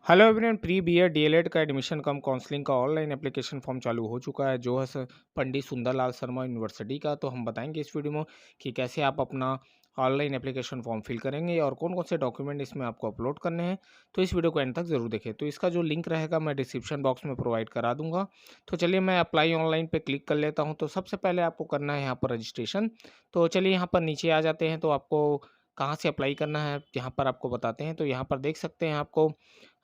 Hello everyone, pre BEd DElEd का admission cum counselling का online application form चालू हो चुका है जो है पंडित सुंदरलाल शर्मा यूनिवर्सिटी का। तो हम बताएंगे इस वीडियो में कि कैसे आप अपना ऑनलाइन एप्लीकेशन फॉर्म फिल करेंगे और कौन कौन से डॉक्यूमेंट इसमें आपको अपलोड करने हैं। तो इस वीडियो को एंड तक जरूर देखें। तो इसका जो लिंक रहेगा मैं डिस्क्रिप्शन बॉक्स में प्रोवाइड करा दूंगा। तो चलिए मैं अप्लाई ऑनलाइन पे क्लिक कर लेता हूँ। तो सबसे पहले आपको करना है यहाँ पर रजिस्ट्रेशन। तो चलिए यहाँ पर नीचे आ जाते हैं। तो आपको कहाँ से अप्लाई करना है यहाँ पर आपको बताते हैं। तो यहाँ पर देख सकते हैं आपको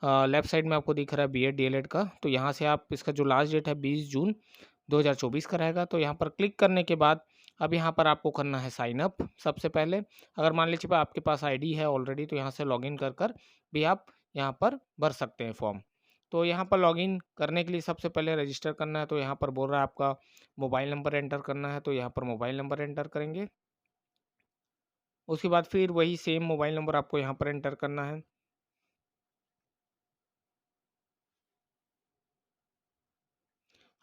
लेफ्ट साइड में आपको दिख रहा है बीएड डीएलएड का। तो यहाँ से आप इसका जो लास्ट डेट है 20 जून 2024 का रहेगा। तो यहाँ पर क्लिक करने के बाद अब यहाँ पर आपको करना है साइन अप। सबसे पहले अगर मान लीजिए आपके पास आईडी है ऑलरेडी तो यहाँ से लॉगिन कर कर भी आप यहाँ पर भर सकते हैं फॉर्म। तो यहाँ पर लॉगिन करने के लिए सबसे पहले रजिस्टर करना है। तो यहाँ पर बोल रहा है आपका मोबाइल नंबर एंटर करना है। तो यहाँ पर मोबाइल नंबर एंटर करेंगे। उसके बाद फिर वही सेम मोबाइल नंबर आपको यहाँ पर एंटर करना है।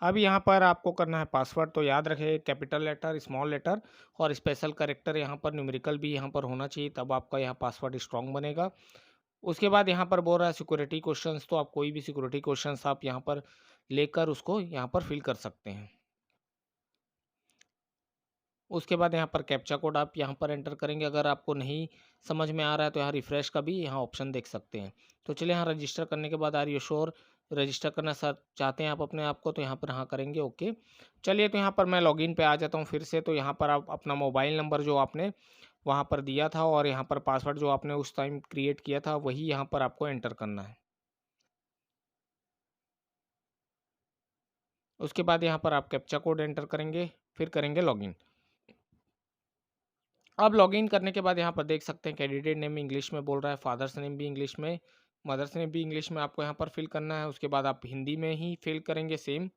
अब यहाँ पर आपको करना है पासवर्ड। तो याद रखें कैपिटल लेटर, स्मॉल लेटर और स्पेशल कैरेक्टर यहाँ पर न्यूमेरिकल भी यहाँ पर होना चाहिए, तब आपका यहाँ पासवर्ड स्ट्रॉन्ग बनेगा। उसके बाद यहाँ पर बोल रहा है सिक्योरिटी क्वेश्चंस। तो आप कोई भी सिक्योरिटी क्वेश्चंस आप यहाँ पर लेकर उसको यहाँ पर फिल कर सकते हैं। उसके बाद यहाँ पर कैप्चा कोड आप यहाँ पर एंटर करेंगे। अगर आपको नहीं समझ में आ रहा है तो यहाँ रिफ्रेश का भी यहाँ ऑप्शन देख सकते हैं। तो चलिए यहाँ रजिस्टर करने के बाद आर यू श्योर रजिस्टर करना सर चाहते हैं आप अपने आप को, तो यहाँ पर हाँ करेंगे ओके। चलिए तो यहाँ पर मैं लॉगिन पे आ जाता हूँ फिर से। तो यहाँ पर आप अपना मोबाइल नंबर जो आपने वहाँ पर दिया था और यहाँ पर पासवर्ड जो आपने उस टाइम क्रिएट किया था वही यहाँ पर आपको एंटर करना है। उसके बाद यहाँ पर आप कैप्चा कोड एंटर करेंगे, फिर करेंगे लॉगिन। अब लॉगिन करने के बाद यहाँ पर देख सकते हैं कैंडिडेट नेम इंग्लिश में बोल रहा है, फादर्स नेम भी इंग्लिश में, मदर्स नेम भी इंग्लिश में आपको यहाँ पर फिल करना है। उसके बाद आप हिंदी में ही फिल करेंगे सेम।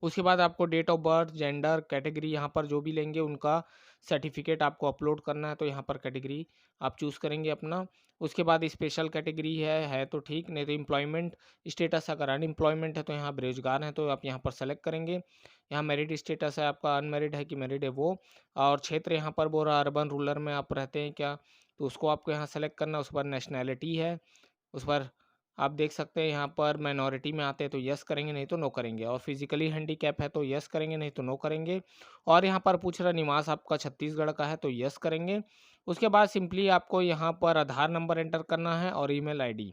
उसके बाद आपको date of birth, gender, category यहाँ पर जो भी लेंगे उनका सर्टिफिकेट आपको अपलोड करना है। तो यहाँ पर कैटेगरी आप चूज़ करेंगे अपना। उसके बाद स्पेशल कैटेगरी है तो ठीक, नहीं तो एम्प्लॉयमेंट स्टेटस अगर अनएम्प्लॉयमेंट है तो यहाँ बेरोजगार हैं तो आप यहाँ पर सेलेक्ट करेंगे। यहाँ मैरिड स्टेटस है आपका, अनमैरिड है कि मैरिड है वो। और क्षेत्र यहाँ पर बोल रहा अर्बन रूरल में आप रहते हैं क्या, तो उसको आपको यहाँ सेलेक्ट करना है। उस पर नेशनैलिटी है, उस पर आप देख सकते हैं यहाँ पर माइनॉरिटी में आते हैं तो यस करेंगे, नहीं तो नो करेंगे। और फिजिकली हैंडीकैप है तो यस करेंगे, नहीं तो नो करेंगे। और यहाँ पर पूछ रहा निवास आपका छत्तीसगढ़ का है तो यस करेंगे। उसके बाद सिंपली आपको यहाँ पर आधार नंबर एंटर करना है और ईमेल आईडी।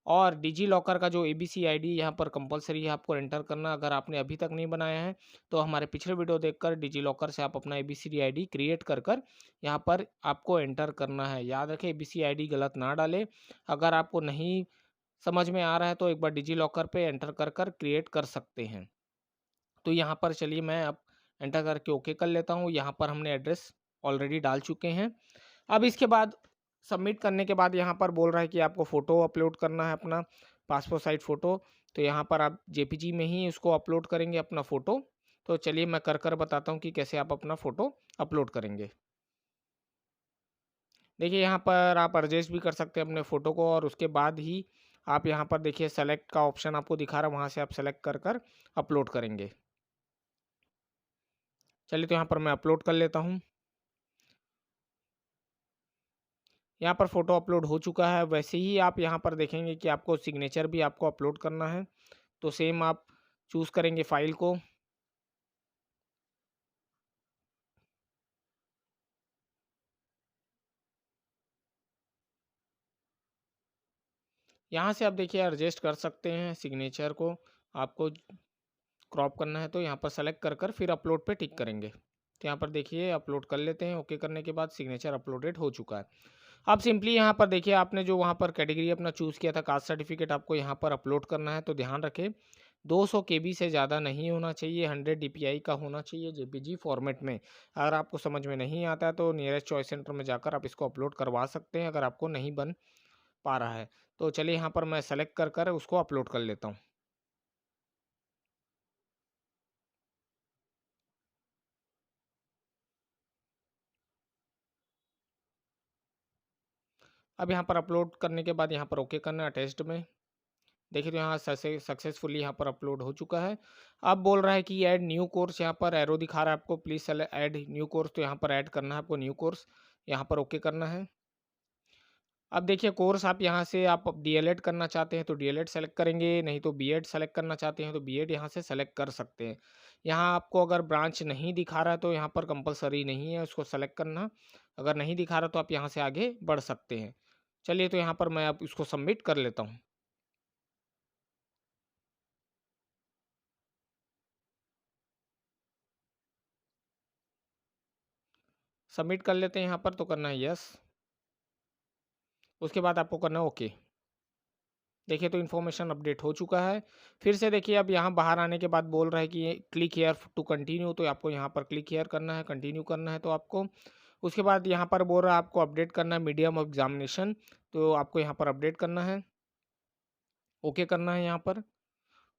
और डिजी लॉकर का जो एबीसी आईडी यहाँ पर कंपलसरी है आपको एंटर करना। अगर आपने अभी तक नहीं बनाया है तो हमारे पिछले वीडियो देखकर डिजी लॉकर से आप अपना एबीसी आईडी क्रिएट कर कर यहाँ पर आपको एंटर करना है। याद रखें एबीसी आईडी गलत ना डालें। अगर आपको नहीं समझ में आ रहा है तो एक बार डिजी लॉकर पे एंटर कर कर क्रिएट कर सकते हैं। तो यहाँ पर चलिए मैं अब एंटर करके ओके कर लेता हूँ। यहाँ पर हमने एड्रेस ऑलरेडी डाल चुके हैं। अब इसके बाद सबमिट करने के बाद यहाँ पर बोल रहा है कि आपको फ़ोटो अपलोड करना है अपना पासपोर्ट साइज फ़ोटो। तो यहाँ पर आप जेपीजी में ही उसको अपलोड करेंगे अपना फ़ोटो। तो चलिए मैं कर कर बताता हूँ कि कैसे आप अपना फ़ोटो अपलोड करेंगे। देखिए यहाँ पर आप एडजस्ट भी कर सकते हैं अपने फ़ोटो को और उसके बाद ही आप यहाँ पर देखिए सेलेक्ट का ऑप्शन आपको दिखा रहा है, वहाँ से आप सेलेक्ट कर कर अपलोड करेंगे। चलिए तो यहाँ पर मैं अपलोड कर लेता हूँ। यहाँ पर फ़ोटो अपलोड हो चुका है। वैसे ही आप यहाँ पर देखेंगे कि आपको सिग्नेचर भी आपको अपलोड करना है। तो सेम आप चूज़ करेंगे फ़ाइल को। यहाँ से आप देखिए एडजस्ट कर सकते हैं सिग्नेचर को। आपको क्रॉप करना है तो यहाँ पर सेलेक्ट कर कर फिर अपलोड पे टिक करेंगे। तो यहाँ पर देखिए अपलोड कर लेते हैं। ओके करने के बाद सिग्नेचर अपलोडेड हो चुका है। अब सिंपली यहाँ पर देखिए आपने जो वहाँ पर कैटेगरी अपना चूज़ किया था कास्ट सर्टिफिकेट आपको यहाँ पर अपलोड करना है। तो ध्यान रखें 200 केबी से ज़्यादा नहीं होना चाहिए, 100 डीपीआई का होना चाहिए जेपीजी फॉर्मेट में। अगर आपको समझ में नहीं आता है तो नियरेस्ट चॉइस सेंटर में जाकर आप इसको अपलोड करवा सकते हैं अगर आपको नहीं बन पा रहा है। तो चलिए यहाँ पर मैं सेलेक्ट कर कर उसको अपलोड कर लेता हूँ। अब यहाँ पर अपलोड करने के बाद यहाँ पर ओके करना है अटैच्ड में। देखिए तो यहाँ सक्सेसफुली यहाँ पर अपलोड हो चुका है। अब बोल रहा है कि ऐड न्यू कोर्स, यहाँ पर एरो दिखा रहा है आपको प्लीज़ ऐड न्यू कोर्स। तो यहाँ पर ऐड करना है आपको न्यू कोर्स, यहाँ पर ओके करना है। अब देखिए कोर्स आप यहाँ से आप डीएलएड करना चाहते हैं तो डीएलएड सेलेक्ट करेंगे, नहीं तो बीएड सेलेक्ट करना चाहते हैं तो बीएड यहाँ से सेलेक्ट कर सकते हैं। यहाँ आपको अगर ब्रांच नहीं दिखा रहा है तो यहाँ पर कंपल्सरी नहीं है उसको सेलेक्ट करना। अगर नहीं दिखा रहा तो आप यहाँ से आगे बढ़ सकते हैं। चलिए तो यहाँ पर मैं अब इसको सबमिट कर लेता हूँ। सबमिट कर लेते हैं यहाँ पर, तो करना है यस। उसके बाद आपको करना है ओके। देखिए तो इन्फॉर्मेशन अपडेट हो चुका है। फिर से देखिए अब यहाँ बाहर आने के बाद बोल रहा है कि क्लिक हेयर टू कंटिन्यू, तो आपको यहाँ पर क्लिक हेयर करना है, कंटिन्यू करना है तो आपको। उसके बाद यहाँ पर बोल रहा है आपको अपडेट करना है मीडियम ऑफ एग्जामिनेशन, तो आपको यहाँ पर अपडेट करना है, ओके करना है यहाँ पर।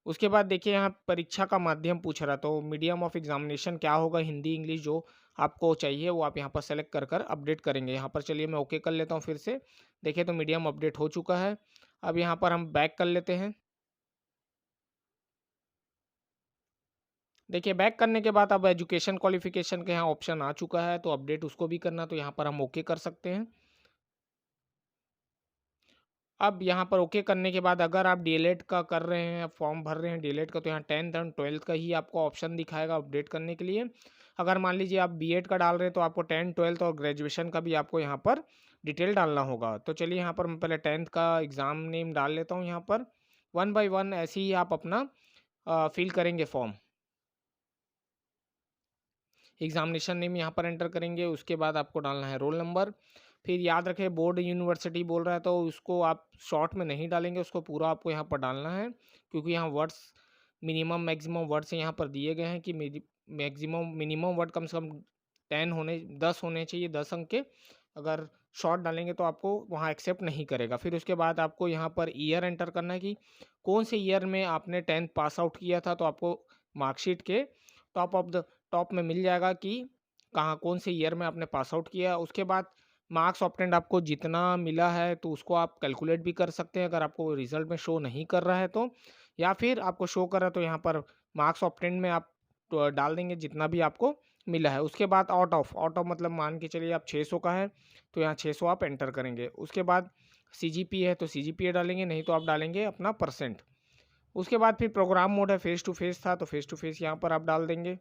उसके बाद देखिए यहाँ परीक्षा का माध्यम पूछ रहा है, तो मीडियम ऑफ एग्जामिनेशन क्या होगा, हिंदी इंग्लिश जो आपको चाहिए वो आप यहाँ पर सेलेक्ट कर कर अपडेट करेंगे यहाँ पर। चलिए मैं ओके कर लेता हूँ फिर से। देखिए तो मीडियम अपडेट हो चुका है। अब यहाँ पर हम बैक कर लेते हैं। देखिए बैक करने के बाद अब एजुकेशन क्वालिफिकेशन के यहाँ ऑप्शन आ चुका है, तो अपडेट उसको भी करना, तो यहाँ पर हम ओके कर सकते हैं। अब यहाँ पर ओके करने के बाद अगर आप डीएलएड का कर रहे हैं, फॉर्म भर रहे हैं डीएलएड का, तो यहाँ 10th एंड 12th का ही आपको ऑप्शन दिखाएगा अपडेट करने के लिए। अगर मान लीजिए आप बीएड का डाल रहे हैं तो आपको 10th 12th और ग्रेजुएशन का भी आपको यहाँ पर डिटेल डालना होगा। तो चलिए यहाँ पर मैं पहले 10th का एग्ज़ाम नेम डाल लेता हूँ यहाँ पर। 1 बाय 1 ऐसे ही आप अपना फिल करेंगे फॉर्म। एग्जामिनेशन नेम यहाँ पर एंटर करेंगे, उसके बाद आपको डालना है रोल नंबर। फिर याद रखें बोर्ड यूनिवर्सिटी बोल रहा है तो उसको आप शॉर्ट में नहीं डालेंगे, उसको पूरा आपको यहाँ पर डालना है, क्योंकि यहाँ वर्ड्स मिनिमम मैक्सिमम वर्ड्स यहाँ पर दिए गए हैं कि मैक्सिमम मिनिमम वर्ड कम से कम 10 होने चाहिए, 10 अंक के। अगर शॉर्ट डालेंगे तो आपको वहाँ एक्सेप्ट नहीं करेगा। फिर उसके बाद आपको यहाँ पर ईयर एंटर करना है कि कौन से ईयर में आपने 10th पास आउट किया था, तो आपको मार्कशीट के टॉप में मिल जाएगा कि कहाँ कौन से ईयर में आपने पास आउट किया। उसके बाद मार्क्स ऑब्टेंड आपको जितना मिला है तो उसको आप कैलकुलेट भी कर सकते हैं, अगर आपको रिजल्ट में शो नहीं कर रहा है तो। या फिर आपको शो कर रहा है तो यहाँ पर मार्क्स ऑब्टेंड में आप तो डाल देंगे जितना भी आपको मिला है। उसके बाद आउट ऑफ मतलब मान के चलिए आप 600 का है तो यहाँ 600 आप एंटर करेंगे। उसके बाद सीजीपी है तो सीजीपीए डालेंगे, नहीं तो आप डालेंगे अपना परसेंट। उसके बाद फिर प्रोग्राम मोड है, फेस टू फेस था तो फेस टू फेस यहाँ पर आप डाल देंगे।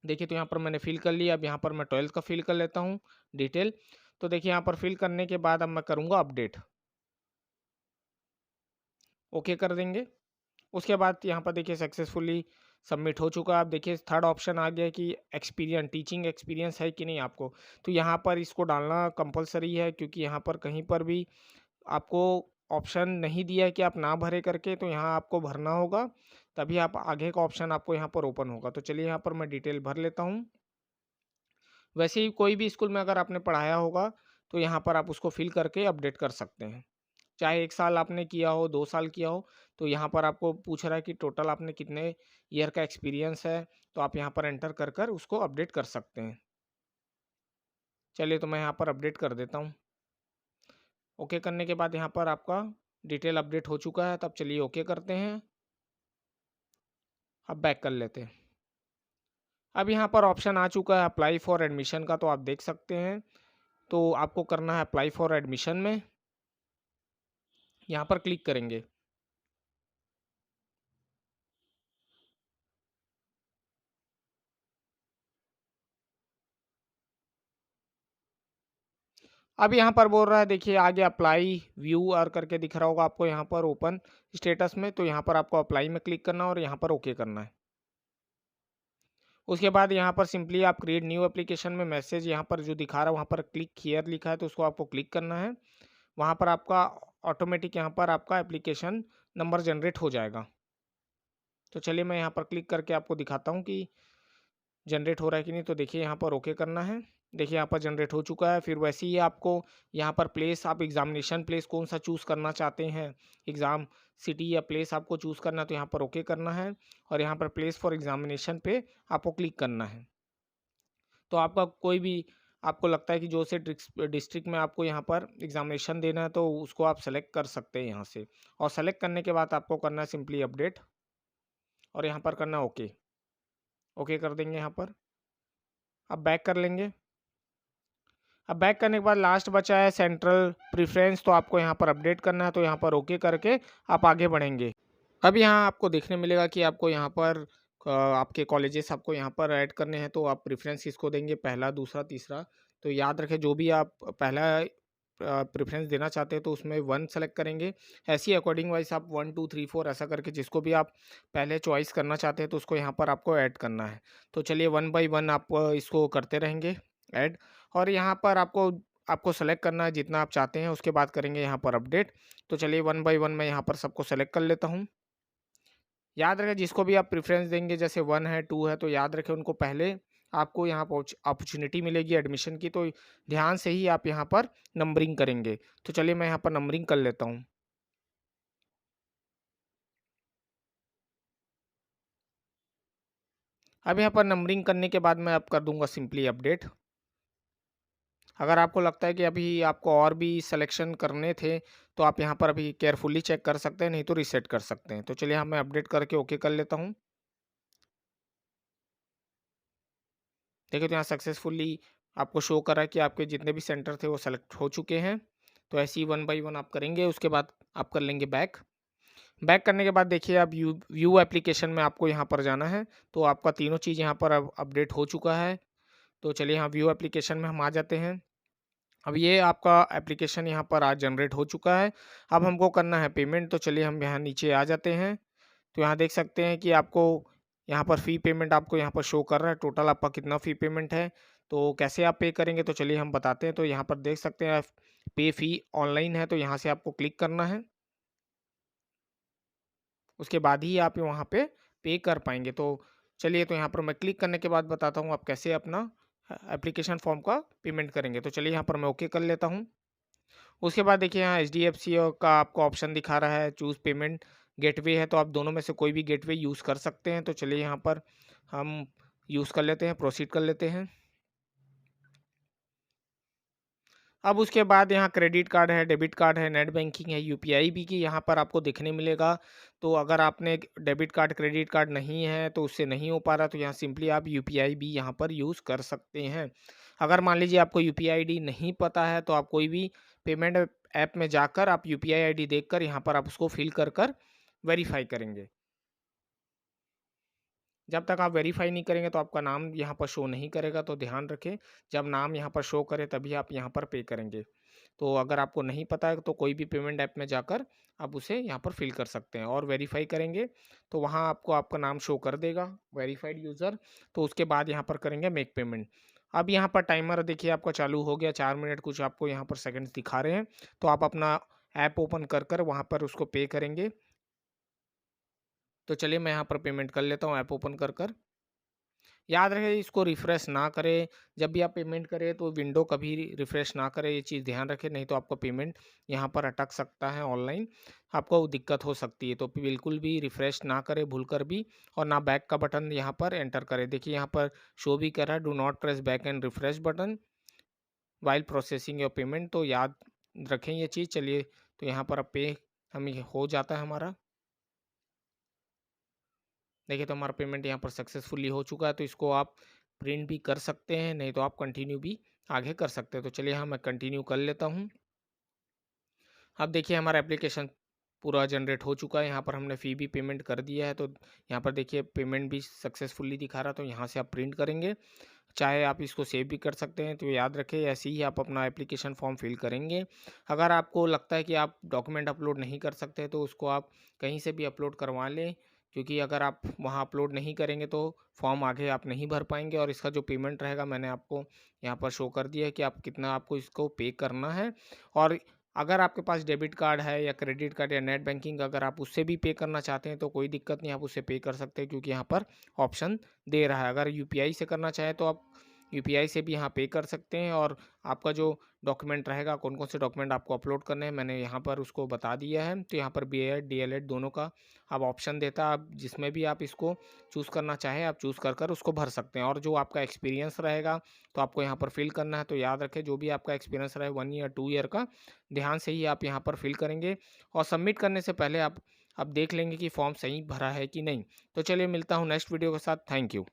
देखिए तो यहाँ पर मैंने फिल कर लिया। अब यहाँ पर मैं 12th का फिल कर लेता हूँ डिटेल। तो देखिए यहाँ पर फिल करने के बाद अब मैं करूँगा अपडेट, ओके कर देंगे। उसके बाद यहाँ पर देखिए सक्सेसफुली सबमिट हो चुका है। आप देखिए थर्ड ऑप्शन आ गया कि एक्सपीरियंस, टीचिंग एक्सपीरियंस है कि नहीं आपको, तो यहाँ पर इसको डालना कंपलसरी है, क्योंकि यहाँ पर कहीं पर भी आपको ऑप्शन नहीं दिया है कि आप ना भरे करके, तो यहाँ आपको भरना होगा, तभी आप आगे का ऑप्शन आपको यहाँ पर ओपन होगा। तो चलिए यहाँ पर मैं डिटेल भर लेता हूँ। वैसे ही कोई भी स्कूल में अगर आपने पढ़ाया होगा तो यहाँ पर आप उसको फिल करके अपडेट कर सकते हैं। चाहे 1 साल आपने किया हो, 2 साल किया हो, तो यहाँ पर आपको पूछ रहा है कि टोटल आपने कितने ईयर का एक्सपीरियंस है, तो आप यहाँ पर एंटर कर कर उसको अपडेट कर सकते हैं। चलिए तो मैं यहाँ पर अपडेट कर देता हूँ। ओके करने के बाद यहाँ पर आपका डिटेल अपडेट हो चुका है, तब चलिए ओके करते हैं। अब बैक कर लेते हैं। अब यहाँ पर ऑप्शन आ चुका है अप्लाई फॉर एडमिशन का, तो आप देख सकते हैं। तो आपको करना है अप्लाई फॉर एडमिशन में, यहाँ पर क्लिक करेंगे। अब यहाँ पर बोल रहा है देखिए आगे अप्लाई व्यू और करके दिख रहा होगा आपको यहाँ पर ओपन स्टेटस में, तो यहाँ पर आपको अप्लाई में क्लिक करना है और यहाँ पर ओके करना है। उसके बाद यहाँ पर सिंपली आप क्रिएट न्यू एप्लीकेशन में मैसेज यहाँ पर जो दिखा रहा है वहाँ पर क्लिक हियर लिखा है, तो उसको आपको क्लिक करना है। वहाँ पर आपका ऑटोमेटिक यहाँ पर आपका एप्लीकेशन नंबर जनरेट हो जाएगा। तो चलिए मैं यहाँ पर क्लिक करके आपको दिखाता हूँ कि जनरेट हो रहा है कि नहीं। तो देखिए यहाँ पर ओके करना है। देखिए यहाँ पर जनरेट हो चुका है। फिर वैसे ही आपको यहाँ पर प्लेस, आप एग्जामिनेशन प्लेस कौन सा चूज़ करना चाहते हैं, एग्ज़ाम सिटी या प्लेस आपको चूज़ करना है, तो यहाँ पर ओके करना है और यहाँ पर प्लेस फॉर एग्जामिनेशन पे आपको क्लिक करना है। तो आपका कोई भी आपको लगता है कि जो से डिस्ट्रिक्ट में आपको यहाँ पर एग्जामिनेशन देना है तो उसको आप सेलेक्ट कर सकते हैं यहाँ से। और सेलेक्ट करने के बाद आपको करना है सिंपली अपडेट और यहाँ पर करना ओके, ओके कर देंगे यहाँ पर। अब बैक कर लेंगे। अब बैक करने के बाद लास्ट बचा है सेंट्रल प्रेफरेंस, तो आपको यहाँ पर अपडेट करना है, तो यहाँ पर ओके करके आप आगे बढ़ेंगे। अब यहाँ आपको देखने मिलेगा कि आपको यहाँ पर आपके कॉलेजेस आपको यहाँ पर ऐड करने हैं, तो आप प्रेफ़रेंस किसको देंगे, पहला, दूसरा, तीसरा। तो याद रखें जो भी आप पहला प्रेफ़रेंस देना चाहते हैं तो उसमें 1 सेलेक्ट करेंगे। ऐसे ही अकॉर्डिंग वाइज़ आप 1, 2, 3, 4 ऐसा करके जिसको भी आप पहले चॉइस करना चाहते हैं तो उसको यहाँ पर आपको ऐड करना है। तो चलिए 1 बाय 1 आप इसको करते रहेंगे ऐड, और यहाँ पर आपको आपको सेलेक्ट करना है जितना आप चाहते हैं, उसके बाद करेंगे यहाँ पर अपडेट। तो चलिए 1 बाय 1 मैं यहाँ पर सबको सेलेक्ट कर लेता हूँ। याद रखें जिसको भी आप प्रेफ़रेंस देंगे, जैसे 1 है, 2 है, तो याद रखें उनको पहले आपको यहाँ अपॉर्च्युनिटी मिलेगी एडमिशन की, तो ध्यान से ही आप यहाँ पर नंबरिंग करेंगे। तो चलिए मैं यहाँ पर नंबरिंग कर लेता हूँ। अब यहाँ पर नंबरिंग करने के बाद मैं अब कर दूँगा सिंपली अपडेट। अगर आपको लगता है कि अभी आपको और भी सिलेक्शन करने थे, तो आप यहाँ पर अभी केयरफुली चेक कर सकते हैं, नहीं तो रीसेट कर सकते हैं। तो चलिए मैं अपडेट करके ओके कर लेता हूँ। देखिए तो यहाँ सक्सेसफुली आपको शो कर रहा है कि आपके जितने भी सेंटर थे वो सेलेक्ट हो चुके हैं। तो ऐसे ही 1 बाय 1 आप करेंगे, उसके बाद आप कर लेंगे बैक। बैक करने के बाद देखिए अब व्यू एप्लीकेशन में आपको यहाँ पर जाना है, तो आपका तीनों चीज़ यहाँ पर अब अपडेट हो चुका है। तो चलिए यहाँ व्यू एप्लीकेशन में हम आ जाते हैं। अब ये आपका एप्लीकेशन यहाँ पर आज जनरेट हो चुका है। अब हमको करना है पेमेंट, तो चलिए हम यहाँ नीचे आ जाते हैं। तो यहाँ देख सकते हैं कि आपको यहाँ पर फ़ी पेमेंट आपको यहाँ पर शो कर रहा है, टोटल आपका कितना फ़ी पेमेंट है। तो कैसे आप पे करेंगे, तो चलिए हम बताते हैं। तो यहाँ पर देख सकते हैं पे फ़ी ऑनलाइन है, तो यहाँ से आपको क्लिक करना है। उसके बाद ही आप वहाँ पे कर पाएँगे। तो चलिए तो यहाँ पर मैं क्लिक करने के बाद बताता हूँ आप कैसे अपना एप्लीकेशन फ़ॉर्म का पेमेंट करेंगे। तो चलिए यहाँ पर मैं ओके कर लेता हूँ। उसके बाद देखिए यहाँ एचडीएफसी का आपको ऑप्शन दिखा रहा है, चूज़ पेमेंट गेटवे है, तो आप दोनों में से कोई भी गेटवे यूज़ कर सकते हैं। तो चलिए यहाँ पर हम यूज़ कर लेते हैं, प्रोसीड कर लेते हैं। अब उसके बाद यहाँ क्रेडिट कार्ड है, डेबिट कार्ड है, नेट बैंकिंग है, यूपीआई भी की यहाँ पर आपको देखने मिलेगा। तो अगर आपने डेबिट कार्ड, क्रेडिट कार्ड नहीं है तो उससे नहीं हो पा रहा, तो यहाँ सिंपली आप यूपीआई भी यहाँ पर यूज़ कर सकते हैं। अगर मान लीजिए आपको यूपीआई आईडी नहीं पता है तो आप कोई भी पेमेंट ऐप में जाकर आप यूपीआई आईडी देखकर यहाँ पर आप उसको फिल कर वेरीफाई करेंगे। जब तक आप वेरीफ़ाई नहीं करेंगे तो आपका नाम यहाँ पर शो नहीं करेगा, तो ध्यान रखें, जब नाम यहाँ पर शो करे तभी आप यहाँ पर पे करेंगे। तो अगर आपको नहीं पता है तो कोई भी पेमेंट ऐप में जाकर आप उसे यहाँ पर फ़िल कर सकते हैं और वेरीफ़ाई करेंगे, तो वहाँ आपको आपका नाम शो कर देगा वेरीफ़ाइड यूज़र। तो उसके बाद यहाँ पर करेंगे मेक पेमेंट। अब यहाँ पर टाइमर देखिए आपका चालू हो गया, 4 मिनट कुछ आपको यहाँ पर सेकंड्स दिखा रहे हैं। तो आप अपना ऐप ओपन कर वहाँ पर उसको पे करेंगे। तो चलिए मैं यहाँ पर पेमेंट कर लेता हूँ ऐप ओपन कर। याद रहे इसको रिफ़्रेश ना करें, जब भी आप पेमेंट करें तो विंडो कभी रिफ़्रेश ना करें, ये चीज़ ध्यान रखें, नहीं तो आपका पेमेंट यहाँ पर अटक सकता है ऑनलाइन, आपको दिक्कत हो सकती है। तो बिल्कुल भी रिफ़्रेश ना करें भूलकर भी, और ना बैक का बटन यहाँ पर एंटर करें। देखिए यहाँ पर शो भी कर रहा है, do not press back and refresh button while processing your payment, तो याद रखें ये चीज़। चलिए तो यहाँ पर अब पे हमें हो जाता है हमारा। देखिए तो हमारा पेमेंट यहाँ पर सक्सेसफुली हो चुका है, तो इसको आप प्रिंट भी कर सकते हैं, नहीं तो आप कंटिन्यू भी आगे कर सकते हैं। तो चलिए हाँ मैं कंटिन्यू कर लेता हूँ। अब देखिए हमारा एप्लीकेशन पूरा जनरेट हो चुका है, यहाँ पर हमने फ़ी भी पेमेंट कर दिया है, तो यहाँ पर देखिए पेमेंट भी सक्सेसफुली दिखा रहा है, तो यहाँ से आप प्रिंट करेंगे। चाहे आप इसको सेव भी कर सकते हैं, तो याद रखें ऐसे ही आप अपना एप्लीकेशन फॉर्म फिल करेंगे। अगर आपको लगता है कि आप डॉक्यूमेंट अपलोड नहीं कर सकते, तो उसको आप कहीं से भी अपलोड करवा लें, क्योंकि अगर आप वहाँ अपलोड नहीं करेंगे तो फॉर्म आगे आप नहीं भर पाएंगे, और इसका जो पेमेंट रहेगा मैंने आपको यहाँ पर शो कर दिया है कि आप कितना आपको इसको पे करना है। और अगर आपके पास डेबिट कार्ड है या क्रेडिट कार्ड या नेट बैंकिंग, अगर आप उससे भी पे करना चाहते हैं तो कोई दिक्कत नहीं, आप उससे पे कर सकते हैं, क्योंकि यहाँ पर ऑप्शन दे रहा है। अगर यूपीआई से करना चाहें तो आप यूपीआई से भी यहाँ पे कर सकते हैं, और आपका जो डॉक्यूमेंट रहेगा, कौन कौन से डॉक्यूमेंट आपको अपलोड करने हैं, मैंने यहाँ पर उसको बता दिया है। तो यहाँ पर बीएड डीएलएड दोनों का अब ऑप्शन देता है, आप जिसमें भी आप इसको चूज़ करना चाहें आप चूज़ कर उसको भर सकते हैं। और जो आपका एक्सपीरियंस रहेगा तो आपको यहाँ पर फिल करना है। तो याद रखें जो भी आपका एक्सपीरियंस रहे 1 ईयर 2 ईयर का, ध्यान से ही आप यहाँ पर फिल करेंगे, और सबमिट करने से पहले आप अब देख लेंगे कि फॉर्म सही भरा है कि नहीं। तो चलिए मिलता हूँ नेक्स्ट वीडियो के साथ। Thank you.